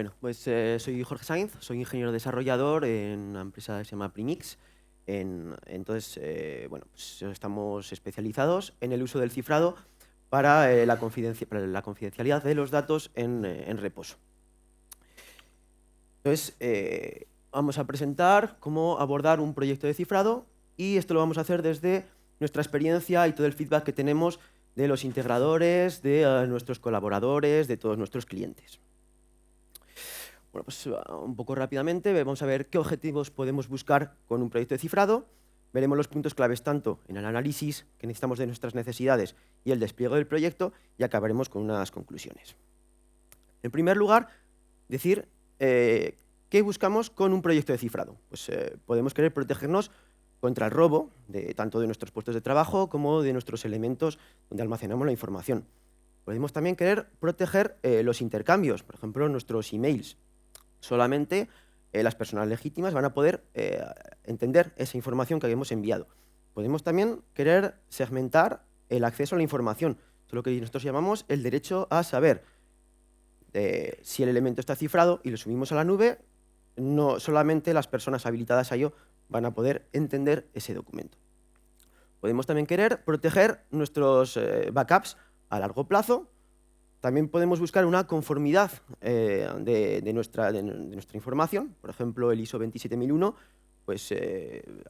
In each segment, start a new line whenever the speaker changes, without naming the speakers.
Bueno, pues soy Jorge Sainz, soy ingeniero desarrollador en una empresa que se llama Primix. Entonces, bueno, pues estamos especializados en el uso del cifrado para para la confidencialidad de los datos en reposo. Entonces, vamos a presentar cómo abordar un proyecto de cifrado y esto lo vamos a hacer desde nuestra experiencia y todo el feedback que tenemos de los integradores, de nuestros colaboradores, de todos nuestros clientes. Bueno, pues un poco rápidamente vamos a ver qué objetivos podemos buscar con un proyecto de cifrado. Veremos los puntos claves tanto en el análisis que necesitamos de nuestras necesidades y el despliegue del proyecto y acabaremos con unas conclusiones. En primer lugar, decir qué buscamos con un proyecto de cifrado. Pues podemos querer protegernos contra el robo tanto de nuestros puestos de trabajo como de nuestros elementos donde almacenamos la información. Podemos también querer proteger los intercambios, por ejemplo, nuestros emails. Solamente las personas legítimas van a poder entender esa información que habíamos enviado. Podemos también querer segmentar el acceso a la información, es lo que nosotros llamamos el derecho a saber. Si el elemento está cifrado y lo subimos a la nube, no solamente las personas habilitadas a ello van a poder entender ese documento. Podemos también querer proteger nuestros backups a largo plazo. También podemos buscar una conformidad de nuestra información. Por ejemplo, el ISO 27001, pues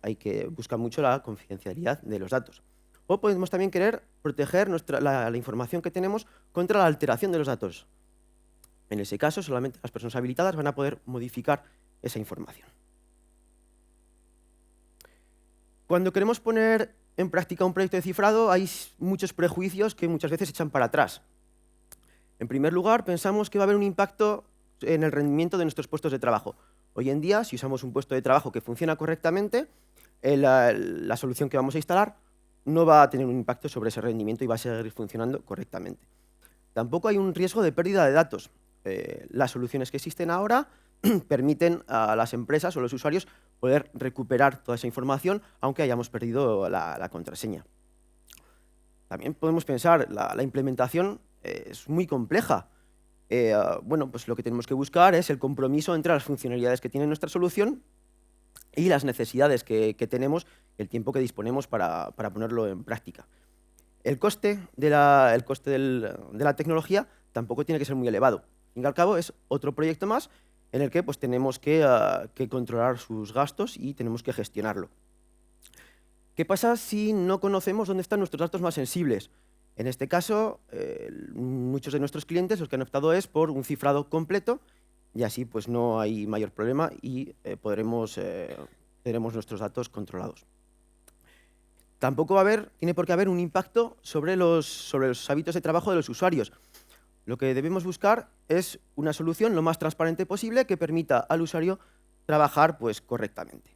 hay que buscar mucho la confidencialidad de los datos. O podemos también querer proteger la información que tenemos contra la alteración de los datos. En ese caso, solamente las personas habilitadas van a poder modificar esa información. Cuando queremos poner en práctica un proyecto de cifrado, hay muchos prejuicios que muchas veces echan para atrás. En primer lugar, pensamos que va a haber un impacto en el rendimiento de nuestros puestos de trabajo. Hoy en día, si usamos un puesto de trabajo que funciona correctamente, la solución que vamos a instalar no va a tener un impacto sobre ese rendimiento y va a seguir funcionando correctamente. Tampoco hay un riesgo de pérdida de datos. Las soluciones que existen ahora permiten a las empresas o los usuarios poder recuperar toda esa información aunque hayamos perdido la contraseña. También podemos pensar, la implementación es muy compleja. Bueno, pues lo que tenemos que buscar es el compromiso entre las funcionalidades que tiene nuestra solución y las necesidades que tenemos, el tiempo que disponemos para ponerlo en práctica. El coste de la tecnología tampoco tiene que ser muy elevado. Al fin y al cabo, es otro proyecto más en el que pues, tenemos que controlar sus gastos y tenemos que gestionarlo. ¿Qué pasa si no conocemos dónde están nuestros datos más sensibles? En este caso, muchos de nuestros clientes los que han optado es por un cifrado completo y así pues, no hay mayor problema y tendremos nuestros datos controlados. Tampoco tiene por qué haber un impacto sobre los hábitos de trabajo de los usuarios. Lo que debemos buscar es una solución lo más transparente posible que permita al usuario trabajar pues, correctamente.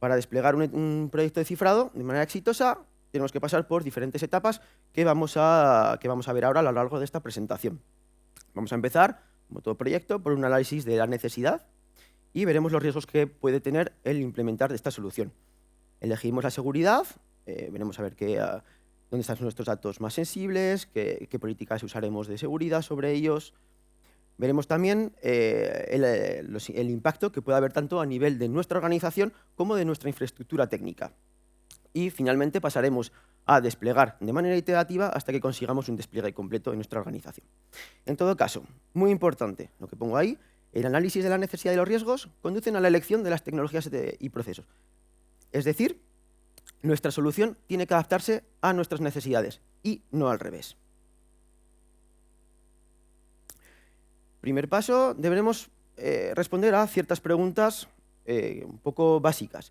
Para desplegar un proyecto de cifrado de manera exitosa, tenemos que pasar por diferentes etapas que vamos a ver ahora a lo largo de esta presentación. Vamos a empezar, como todo proyecto, por un análisis de la necesidad y veremos los riesgos que puede tener el implementar esta solución. Elegimos la seguridad, veremos a ver dónde están nuestros datos más sensibles, qué políticas usaremos de seguridad sobre ellos. Veremos también el impacto que puede haber tanto a nivel de nuestra organización como de nuestra infraestructura técnica. Y finalmente pasaremos a desplegar de manera iterativa hasta que consigamos un despliegue completo en nuestra organización. En todo caso, muy importante lo que pongo ahí, el análisis de la necesidad y los riesgos conducen a la elección de las tecnologías y procesos. Es decir, nuestra solución tiene que adaptarse a nuestras necesidades y no al revés. Primer paso, deberemos responder a ciertas preguntas un poco básicas.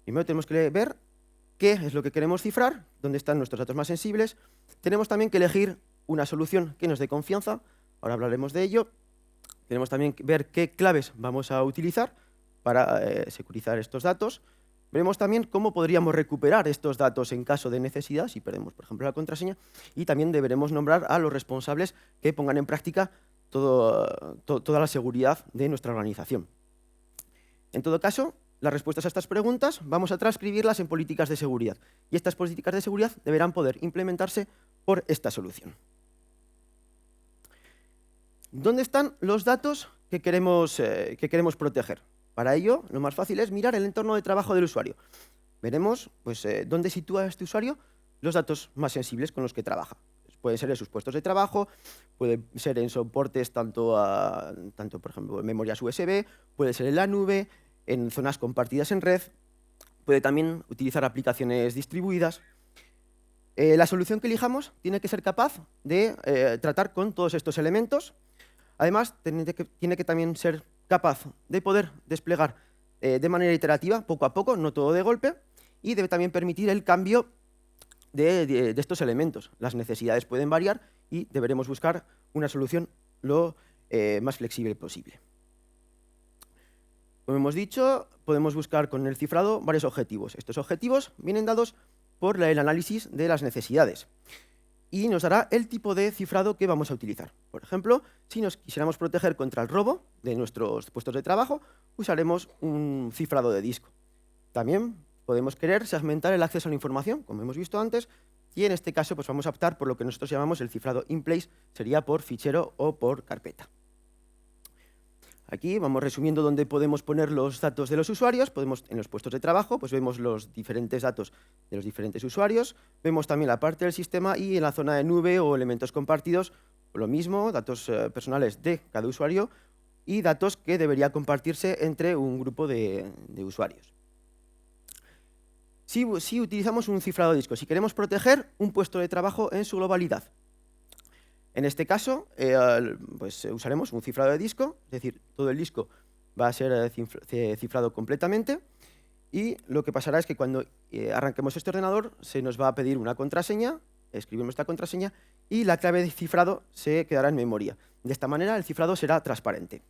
Primero tenemos que ver qué es lo que queremos cifrar, dónde están nuestros datos más sensibles. Tenemos también que elegir una solución que nos dé confianza, ahora hablaremos de ello. Tenemos también que ver qué claves vamos a utilizar para securizar estos datos. Veremos también cómo podríamos recuperar estos datos en caso de necesidad, si perdemos, por ejemplo, la contraseña. Y también deberemos nombrar a los responsables que pongan en práctica toda la seguridad de nuestra organización. En todo caso, las respuestas a estas preguntas vamos a transcribirlas en políticas de seguridad. Y estas políticas de seguridad deberán poder implementarse por esta solución. ¿Dónde están los datos que queremos proteger? Para ello, lo más fácil es mirar el entorno de trabajo del usuario. Veremos pues, dónde sitúa este usuario los datos más sensibles con los que trabaja. Pueden ser en sus puestos de trabajo, puede ser en soportes tanto, por ejemplo, en memorias USB, puede ser en la nube, en zonas compartidas en red, puede también utilizar aplicaciones distribuidas. La solución que elijamos tiene que ser capaz de tratar con todos estos elementos. Además, tiene que también ser capaz de poder desplegar de manera iterativa, poco a poco, no todo de golpe, y debe también permitir el cambio de estos elementos. Las necesidades pueden variar y deberemos buscar una solución lo más flexible posible. Como hemos dicho, podemos buscar con el cifrado varios objetivos. Estos objetivos vienen dados por el análisis de las necesidades y nos dará el tipo de cifrado que vamos a utilizar. Por ejemplo, si nos quisiéramos proteger contra el robo de nuestros puestos de trabajo, usaremos un cifrado de disco. También podemos querer segmentar el acceso a la información, como hemos visto antes, y en este caso pues vamos a optar por lo que nosotros llamamos el cifrado in place, sería por fichero o por carpeta. Aquí vamos resumiendo dónde podemos poner los datos de los usuarios. En los puestos de trabajo pues vemos los diferentes datos de los diferentes usuarios. Vemos también la parte del sistema y en la zona de nube o elementos compartidos, lo mismo, datos personales de cada usuario y datos que debería compartirse entre un grupo de usuarios. Si utilizamos un cifrado de disco, si queremos proteger un puesto de trabajo en su globalidad, en este caso, pues usaremos un cifrado de disco, es decir, todo el disco va a ser cifrado completamente y lo que pasará es que cuando arranquemos este ordenador se nos va a pedir una contraseña, escribimos esta contraseña y la clave de cifrado se quedará en memoria. De esta manera el cifrado será transparente.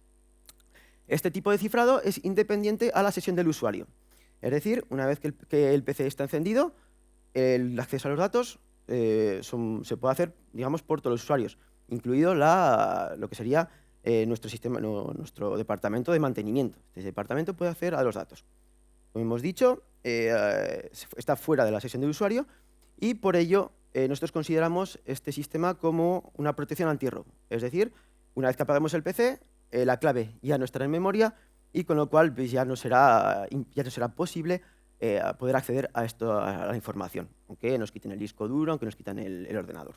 Este tipo de cifrado es independiente a la sesión del usuario. Es decir, una vez que el PC está encendido, el acceso a los datos se puede hacer, digamos, por todos los usuarios, incluido lo que sería nuestro departamento de mantenimiento. Este departamento puede acceder a los datos. Como hemos dicho, está fuera de la sesión del usuario y por ello nosotros consideramos este sistema como una protección antirrobo. Es decir, una vez que apaguemos el PC, la clave ya no estará en memoria y con lo cual pues, ya no será posible poder acceder a la información, aunque nos quiten el disco duro, aunque nos quiten el ordenador.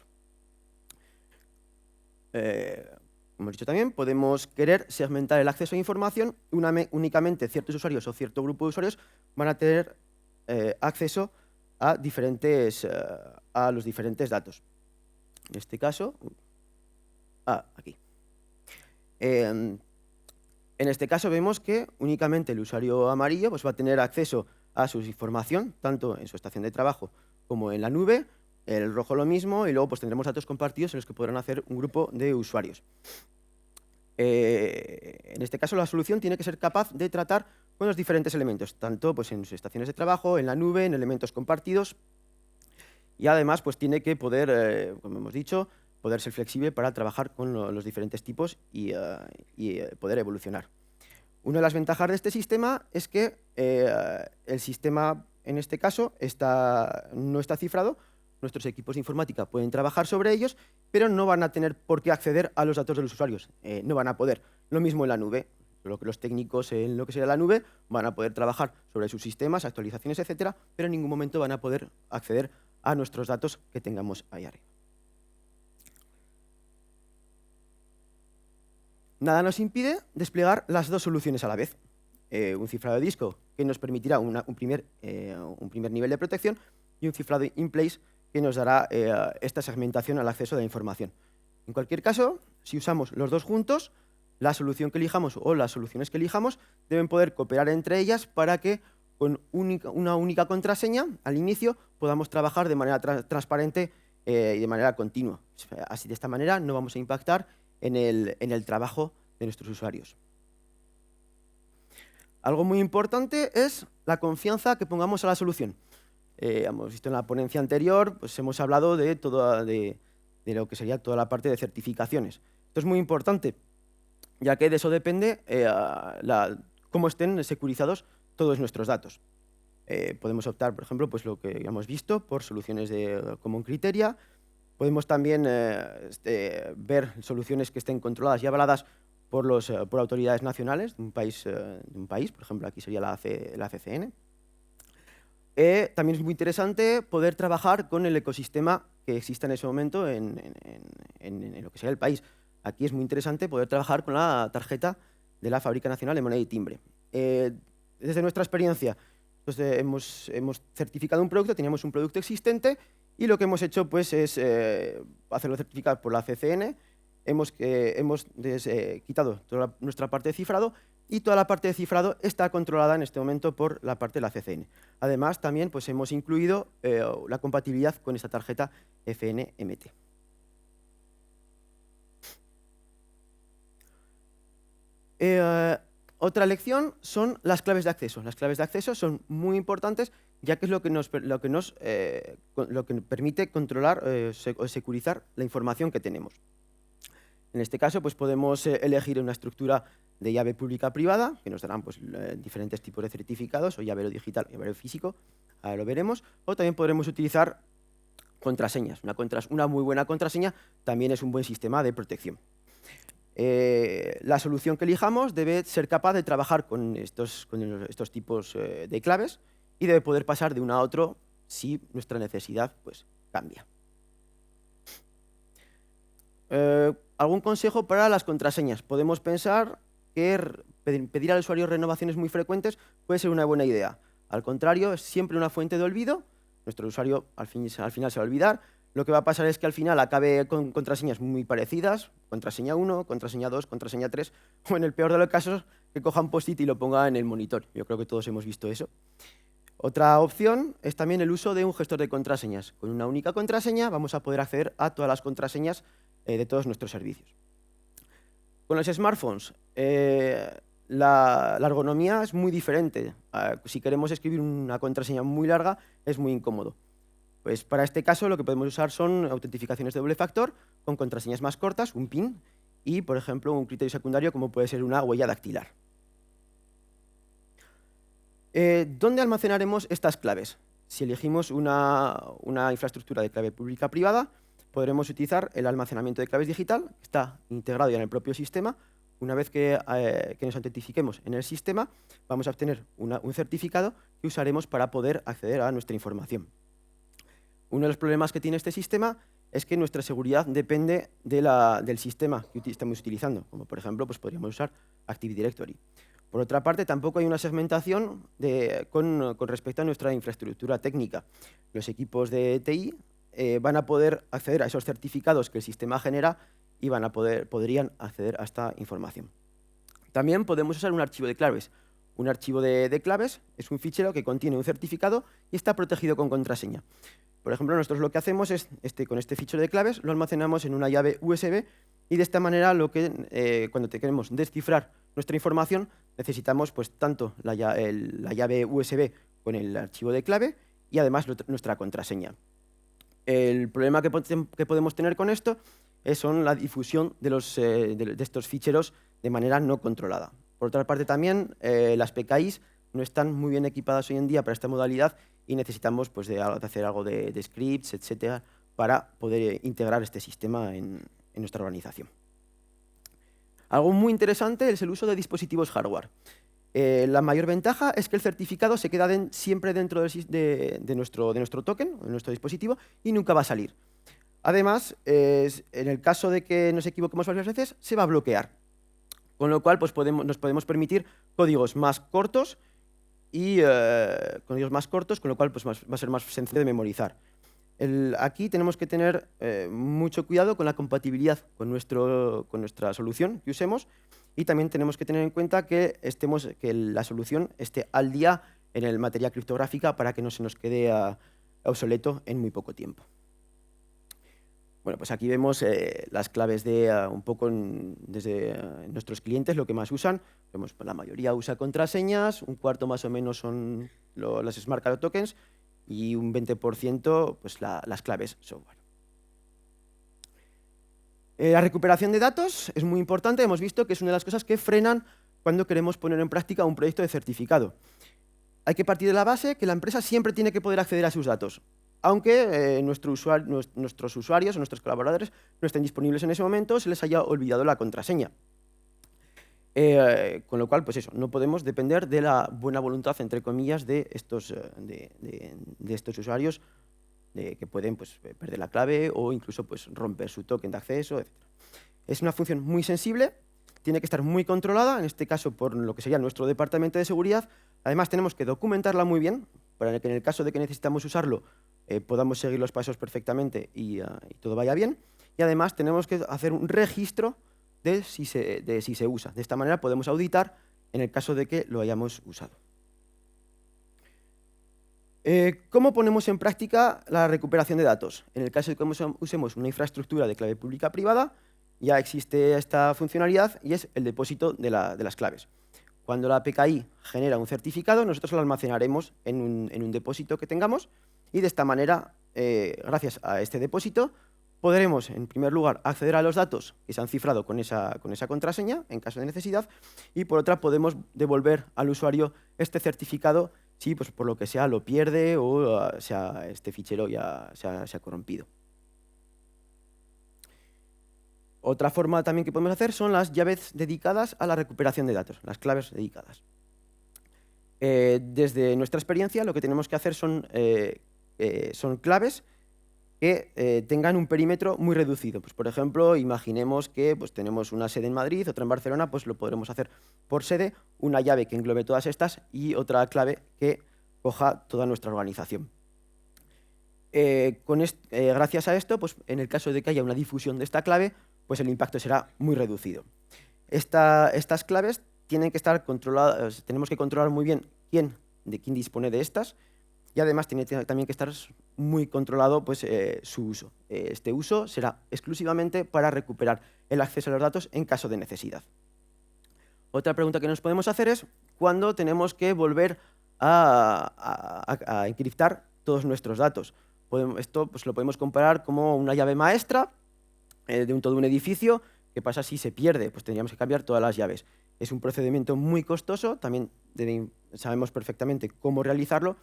Como hemos dicho también, podemos querer segmentar el acceso a información. Únicamente ciertos usuarios o cierto grupo de usuarios van a tener acceso a los diferentes datos. En este caso, aquí. En este caso vemos que únicamente el usuario amarillo pues, va a tener acceso a su información, tanto en su estación de trabajo como en la nube, el rojo lo mismo, y luego pues, tendremos datos compartidos en los que podrán hacer un grupo de usuarios. En este caso, la solución tiene que ser capaz de tratar con los diferentes elementos, tanto pues, en sus estaciones de trabajo, en la nube, en elementos compartidos, y además pues, tiene que poder, como hemos dicho, poder ser flexible para trabajar con los diferentes tipos y poder evolucionar. Una de las ventajas de este sistema es que el sistema, en este caso, no está cifrado. Nuestros equipos de informática pueden trabajar sobre ellos, pero no van a tener por qué acceder a los datos de los usuarios. No van a poder. Lo mismo en la nube. Lo que los técnicos en lo que sea la nube van a poder trabajar sobre sus sistemas, actualizaciones, etcétera, pero en ningún momento van a poder acceder a nuestros datos que tengamos ahí arriba. Nada nos impide desplegar las dos soluciones a la vez. Un cifrado de disco que nos permitirá un primer nivel de protección y un cifrado in place que nos dará esta segmentación al acceso de la información. En cualquier caso, si usamos los dos juntos, la solución que elijamos o las soluciones que elijamos deben poder cooperar entre ellas para que con una única contraseña al inicio podamos trabajar de manera transparente y de manera continua. Así, de esta manera no vamos a impactar en el trabajo de nuestros usuarios. Algo muy importante es la confianza que pongamos a la solución. Hemos visto en la ponencia anterior, pues hemos hablado de lo que sería toda la parte de certificaciones. Esto es muy importante, ya que de eso depende cómo estén securizados todos nuestros datos. Podemos optar, por ejemplo, pues lo que hemos visto por soluciones de Common Criteria, Podemos también ver soluciones que estén controladas y avaladas por autoridades nacionales de un país, por ejemplo, aquí sería la CCN. También es muy interesante poder trabajar con el ecosistema que exista en ese momento en lo que sea el país. Aquí es muy interesante poder trabajar con la tarjeta de la Fábrica Nacional de Moneda y Timbre. Desde nuestra experiencia, pues, hemos certificado un producto, teníamos un producto existente y lo que hemos hecho pues, es hacerlo certificar por la CCN. Hemos quitado toda nuestra parte de cifrado y toda la parte de cifrado está controlada en este momento por la parte de la CCN. Además, también pues, hemos incluido la compatibilidad con esta tarjeta FNMT. Otra lección son las claves de acceso. Las claves de acceso son muy importantes, ya que es lo que permite controlar o securizar la información que tenemos. En este caso, pues podemos elegir una estructura de llave pública-privada, que nos darán pues, diferentes tipos de certificados, o llavero digital, llavero físico, ahora lo veremos, o también podremos utilizar contraseñas. Una muy buena contraseña también es un buen sistema de protección. La solución que elijamos debe ser capaz de trabajar con estos tipos de claves y debe poder pasar de uno a otro si nuestra necesidad pues, cambia. ¿Algún consejo para las contraseñas? Podemos pensar que pedir al usuario renovaciones muy frecuentes puede ser una buena idea. Al contrario, es siempre una fuente de olvido. Nuestro usuario al final se va a olvidar. Lo que va a pasar es que al final acabe con contraseñas muy parecidas, contraseña 1, contraseña 2, contraseña 3, o en el peor de los casos, que coja un post-it y lo ponga en el monitor. Yo creo que todos hemos visto eso. Otra opción es también el uso de un gestor de contraseñas. Con una única contraseña vamos a poder acceder a todas las contraseñas de todos nuestros servicios. Con los smartphones, la ergonomía es muy diferente. Si queremos escribir una contraseña muy larga, es muy incómodo. Pues para este caso lo que podemos usar son autentificaciones de doble factor con contraseñas más cortas, un PIN, y, por ejemplo, un criterio secundario como puede ser una huella dactilar. ¿Dónde almacenaremos estas claves? Si elegimos una infraestructura de clave pública-privada, podremos utilizar el almacenamiento de claves digital, que está integrado ya en el propio sistema. Una vez que nos autentifiquemos en el sistema, vamos a obtener un certificado que usaremos para poder acceder a nuestra información. Uno de los problemas que tiene este sistema es que nuestra seguridad depende del sistema que estamos utilizando, como por ejemplo pues podríamos usar Active Directory. Por otra parte, tampoco hay una segmentación con respecto a nuestra infraestructura técnica. Los equipos de TI van a poder acceder a esos certificados que el sistema genera y podrían acceder a esta información. También podemos usar un archivo de claves. Un archivo de claves es un fichero que contiene un certificado y está protegido con contraseña. Por ejemplo, nosotros lo que hacemos es, con este fichero de claves, lo almacenamos en una llave USB y de esta manera cuando queremos descifrar nuestra información, necesitamos pues, tanto la llave USB con el archivo de clave y además nuestra contraseña. El problema que podemos tener con esto son la difusión de estos ficheros de manera no controlada. Por otra parte, también las PKIs no están muy bien equipadas hoy en día para esta modalidad y necesitamos pues, de hacer algo de scripts, etcétera, para poder integrar este sistema en nuestra organización. Algo muy interesante es el uso de dispositivos hardware. La mayor ventaja es que el certificado se queda siempre dentro de nuestro token, de nuestro dispositivo, y nunca va a salir. Además, en el caso de que nos equivoquemos varias veces, se va a bloquear. Con lo cual, pues nos podemos permitir códigos más cortos, con lo cual pues, va a ser más sencillo de memorizar. Aquí tenemos que tener mucho cuidado con la compatibilidad con nuestra solución que usemos y también tenemos que tener en cuenta que la solución esté al día en materia criptográfica para que no se nos quede obsoleto en muy poco tiempo. Bueno, pues aquí vemos las claves un poco desde nuestros clientes, lo que más usan. Vemos la mayoría usa contraseñas, un cuarto más o menos son las Smart Card Tokens y un 20% pues las claves software. La recuperación de datos es muy importante. Hemos visto que es una de las cosas que frenan cuando queremos poner en práctica un proyecto de certificado. Hay que partir de la base que la empresa siempre tiene que poder acceder a sus datos. aunque nuestros usuarios o nuestros colaboradores no estén disponibles en ese momento, se les haya olvidado la contraseña. Con lo cual, pues eso, no podemos depender de la buena voluntad, entre comillas, de estos usuarios que pueden pues, perder la clave o incluso pues, romper su token de acceso, etc. Es una función muy sensible, tiene que estar muy controlada, en este caso por lo que sería nuestro departamento de seguridad. Además, tenemos que documentarla muy bien para que en el caso de que necesitamos usarlo podamos seguir los pasos perfectamente y todo vaya bien. Y además tenemos que hacer un registro de si se usa. De esta manera podemos auditar en el caso de que lo hayamos usado. ¿Cómo ponemos en práctica la recuperación de datos? En el caso de que usemos una infraestructura de clave pública-privada, ya existe esta funcionalidad y es el depósito de las claves. Cuando la PKI genera un certificado, nosotros lo almacenaremos en un depósito que tengamos y de esta manera, gracias a este depósito, podremos, en primer lugar, acceder a los datos que se han cifrado con esa contraseña, en caso de necesidad, y por otra, podemos devolver al usuario este certificado si, pues, por lo que sea, lo pierde o este fichero ya se ha corrompido. Otra forma también que podemos hacer son las llaves dedicadas a la recuperación de datos, las claves dedicadas. Desde nuestra experiencia, lo que tenemos que hacer son claves que tengan un perímetro muy reducido. Pues, por ejemplo, imaginemos que pues, tenemos una sede en Madrid, otra en Barcelona, pues lo podremos hacer por sede, una llave que englobe todas estas y otra clave que coja toda nuestra organización. Gracias a esto, pues, en el caso de que haya una difusión de esta clave, pues el impacto será muy reducido. Estas claves tienen que estar controladas, tenemos que controlar muy bien quién dispone de estas, y además tiene también que estar muy controlado pues, su uso. Este uso será exclusivamente para recuperar el acceso a los datos en caso de necesidad. Otra pregunta que nos podemos hacer es cuándo tenemos que volver a encriptar todos nuestros datos. Esto pues, lo podemos comparar como una llave maestra de todo un edificio. ¿Qué pasa si se pierde? Pues tendríamos que cambiar todas las llaves. Es un procedimiento muy costoso, también sabemos perfectamente cómo realizarlo,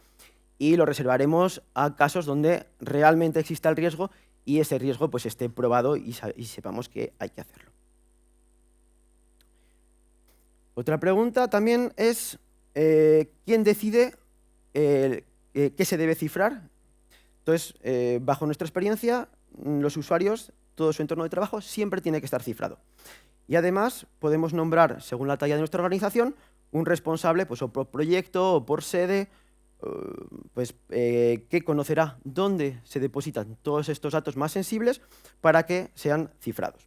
y lo reservaremos a casos donde realmente exista el riesgo y ese riesgo pues, esté probado y sepamos que hay que hacerlo. Otra pregunta también es ¿quién decide qué se debe cifrar? Entonces, bajo nuestra experiencia, los usuarios, todo su entorno de trabajo siempre tiene que estar cifrado. Y además podemos nombrar, según la talla de nuestra organización, un responsable pues, o por proyecto o por sede, pues, que conocerá dónde se depositan todos estos datos más sensibles para que sean cifrados.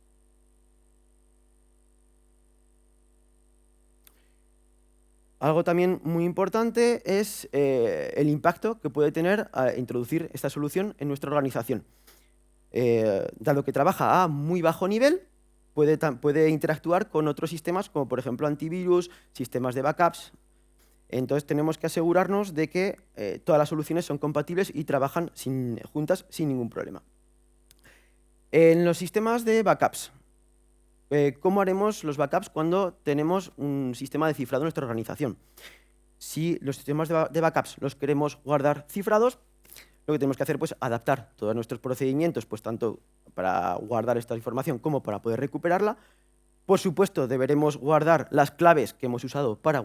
Algo también muy importante es el impacto que puede tener introducir esta solución en nuestra organización. Dado que trabaja a muy bajo nivel, puede interactuar con otros sistemas como por ejemplo antivirus, sistemas de backups. Entonces tenemos que asegurarnos de que todas las soluciones son compatibles y trabajan juntas sin ningún problema. En los sistemas de backups, ¿cómo haremos los backups cuando tenemos un sistema de cifrado en nuestra organización? Si los sistemas de backups los queremos guardar cifrados, lo que tenemos que hacer es pues, adaptar todos nuestros procedimientos, pues, tanto para guardar esta información como para poder recuperarla. Por supuesto, deberemos guardar las claves que hemos usado para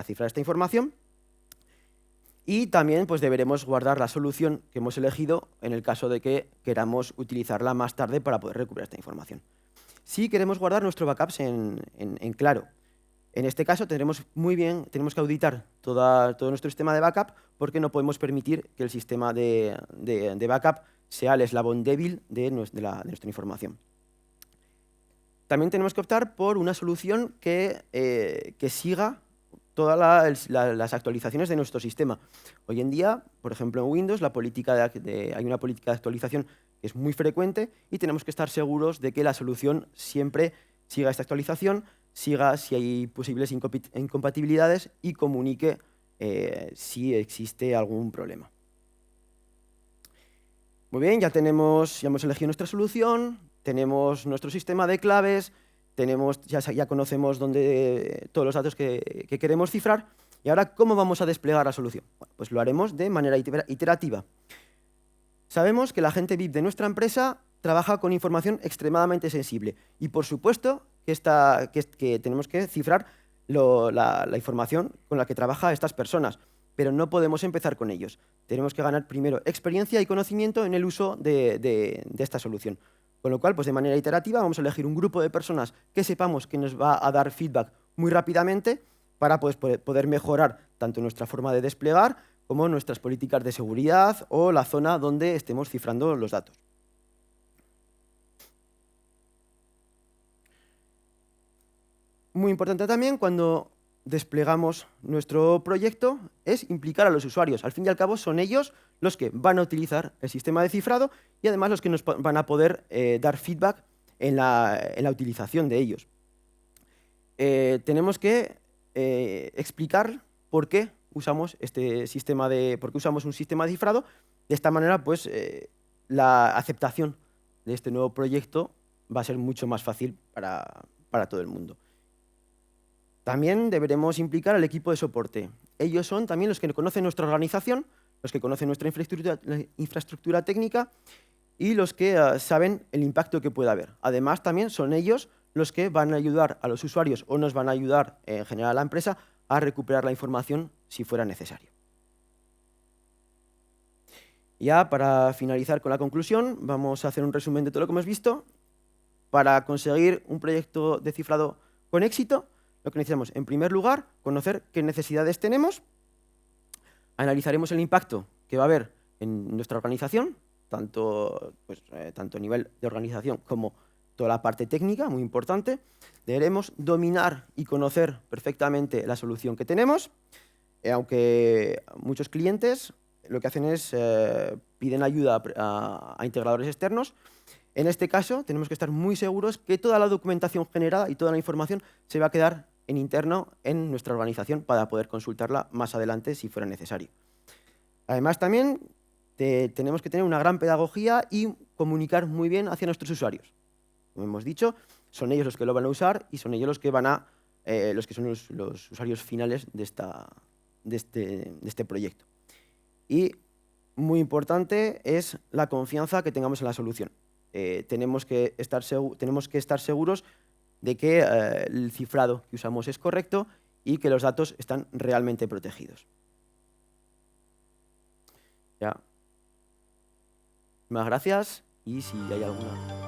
cifrar esta información. Y también pues, deberemos guardar la solución que hemos elegido en el caso de que queramos utilizarla más tarde para poder recuperar esta información. Si queremos guardar nuestros backups en claro, en este caso tenemos que auditar todo nuestro sistema de backup porque no podemos permitir que el sistema de backup sea el eslabón débil de nuestra información. También tenemos que optar por una solución que siga todas las actualizaciones de nuestro sistema. Hoy en día, por ejemplo, en Windows, hay una política de actualización que es muy frecuente y tenemos que estar seguros de que la solución siempre siga esta actualización, siga si hay posibles incompatibilidades y comunique si existe algún problema. Muy bien, ya hemos elegido nuestra solución, tenemos nuestro sistema de claves, ya conocemos todos los datos que queremos cifrar, y ahora, ¿cómo vamos a desplegar la solución? Bueno, pues lo haremos de manera iterativa. Sabemos que la gente VIP de nuestra empresa trabaja con información extremadamente sensible y, por supuesto, que tenemos que cifrar la información con la que trabajan estas personas, pero no podemos empezar con ellos. Tenemos que ganar primero experiencia y conocimiento en el uso de esta solución. Con lo cual, pues de manera iterativa, vamos a elegir un grupo de personas que sepamos que nos va a dar feedback muy rápidamente para pues, poder mejorar tanto nuestra forma de desplegar como nuestras políticas de seguridad o la zona donde estemos cifrando los datos. Muy importante también cuando desplegamos nuestro proyecto es implicar a los usuarios. Al fin y al cabo son ellos los que van a utilizar el sistema de cifrado y además los que nos van a poder dar feedback en la utilización de ellos. Tenemos que explicar por qué usamos un sistema de cifrado. De esta manera, pues, la aceptación de este nuevo proyecto va a ser mucho más fácil para todo el mundo. También deberemos implicar al equipo de soporte. Ellos son también los que conocen nuestra organización, los que conocen nuestra infraestructura técnica y los que saben el impacto que puede haber. Además, también son ellos los que van a ayudar a los usuarios o nos van a ayudar en general a la empresa a recuperar la información si fuera necesario. Ya para finalizar con la conclusión, vamos a hacer un resumen de todo lo que hemos visto. Para conseguir un proyecto de cifrado con éxito, lo que necesitamos, en primer lugar, conocer qué necesidades tenemos, analizaremos el impacto que va a haber en nuestra organización, tanto a nivel de organización como toda la parte técnica, muy importante. Deberemos dominar y conocer perfectamente la solución que tenemos, aunque muchos clientes lo que hacen es piden ayuda a integradores externos. En este caso, tenemos que estar muy seguros que toda la documentación generada y toda la información se va a quedar en interno en nuestra organización para poder consultarla más adelante si fuera necesario. Además, también tenemos que tener una gran pedagogía y comunicar muy bien hacia nuestros usuarios. Como hemos dicho, son ellos los que lo van a usar y son ellos los que son los usuarios finales de este proyecto. Y muy importante es la confianza que tengamos en la solución. Tenemos que estar seguros de que el cifrado que usamos es correcto y que los datos están realmente protegidos. Ya. Muchas gracias y si hay alguna...